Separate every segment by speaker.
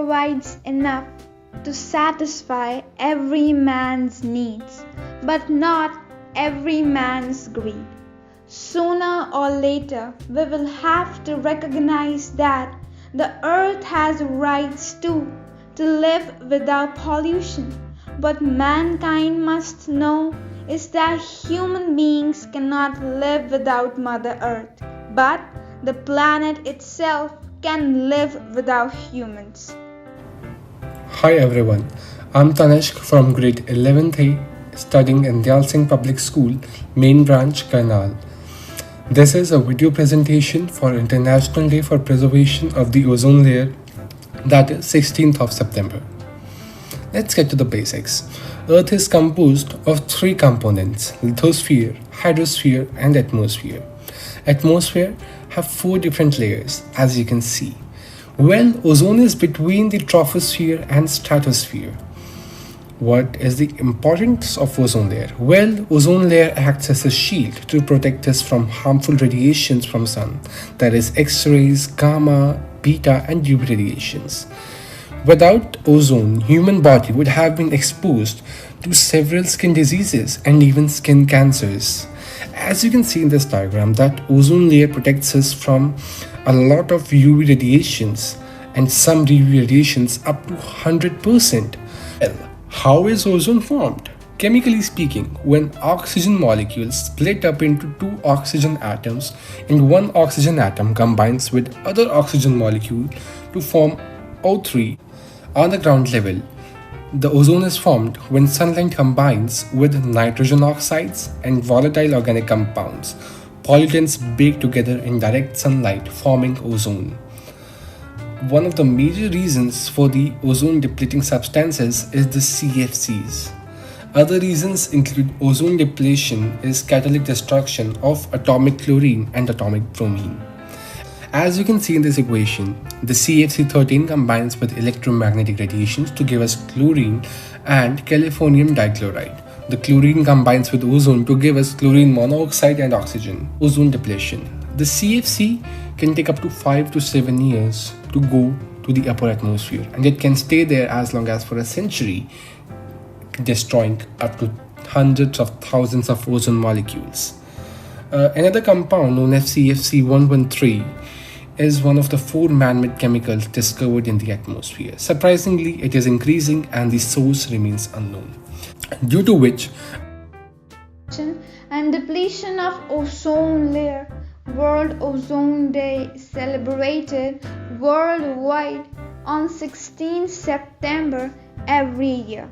Speaker 1: provides enough to satisfy every man's needs, but not every man's greed. Sooner or later, we will have to recognize that the earth has rights too to live without pollution. What mankind must know is that human beings cannot live without Mother Earth, but the planet itself can live without humans.
Speaker 2: Hi everyone, I'm Tanishq from grade 11th A, studying in Dayal Singh Public School, Main Branch, Karnal. This is a video presentation for International Day for Preservation of the Ozone Layer, that is 16th of September. Let's get to the basics. Earth is composed of three components: lithosphere, hydrosphere and atmosphere. Atmosphere have four different layers, as you can see. Well, ozone is between the troposphere and stratosphere. What is the importance of ozone layer? Well, ozone layer acts as a shield to protect us from harmful radiations from sun, that is X-rays, gamma, beta and UV radiations. Without ozone, human body would have been exposed to several skin diseases and even skin cancers. As you can see in this diagram, that ozone layer protects us from a lot of UV radiations and some UV radiations up to 100%. Well, how is ozone formed? Chemically speaking, when oxygen molecules split up into two oxygen atoms and one oxygen atom combines with other oxygen molecule to form O3 on the ground level, the ozone is formed when sunlight combines with nitrogen oxides and volatile organic compounds. Pollutants bake together in direct sunlight, forming ozone. One of the major reasons for the ozone depleting substances is the CFCs. Other reasons include ozone depletion is catalytic destruction of atomic chlorine and atomic bromine. As you can see in this equation, the CFC13 combines with electromagnetic radiations to give us chlorine and californium dichloride. The chlorine combines with ozone to give us chlorine monoxide and oxygen. Ozone depletion. The CFC can take up to 5 to 7 years to go to the upper atmosphere, and it can stay there as long as for a century, destroying up to hundreds of thousands of ozone molecules. Another compound known as CFC113 is one of the 4 man-made chemicals discovered in the atmosphere. Surprisingly, it is increasing and the source remains unknown, due to which
Speaker 1: and depletion of ozone layer. World Ozone Day is celebrated worldwide on 16 September every year.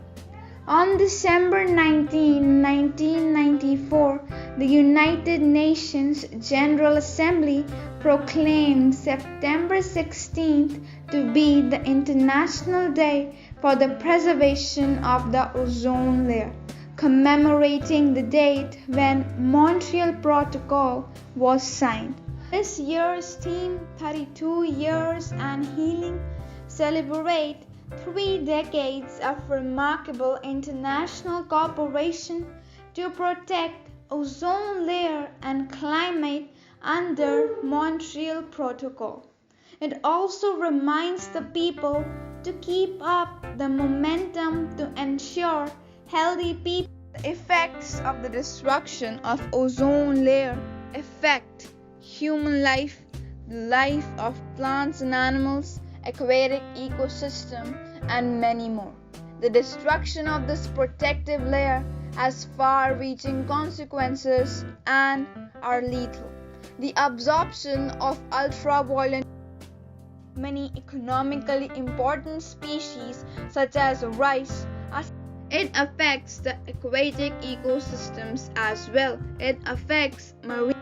Speaker 1: On December 19, 1994, the United Nations General Assembly proclaimed September 16th to be the International Day for the Preservation of the Ozone Layer, commemorating the date when Montreal Protocol was signed. This year's theme, 32 Years and Healing, celebrate 3 decades of remarkable international cooperation to protect ozone layer and climate under Montreal Protocol. It also reminds the people to keep up the momentum to ensure healthy people. The effects of the destruction of ozone layer affect human life, the life of plants and animals, aquatic ecosystem, and many more. The destruction of this protective layer has far-reaching consequences and are lethal. The absorption of ultraviolet many economically important species such as rice. It affects the aquatic ecosystems as well. It affects marine.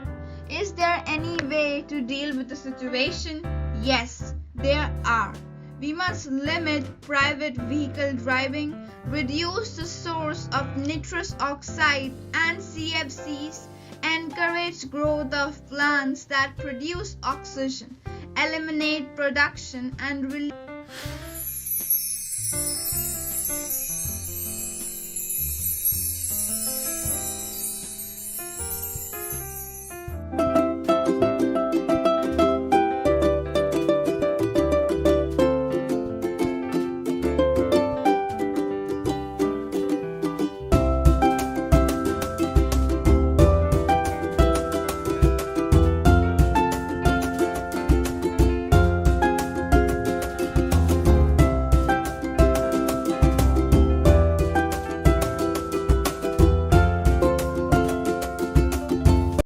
Speaker 1: Is there any way to deal with the situation? Yes, there are. We must limit private vehicle driving, reduce the source of nitrous oxide and CFCs, encourage growth of plants that produce oxygen, eliminate production and release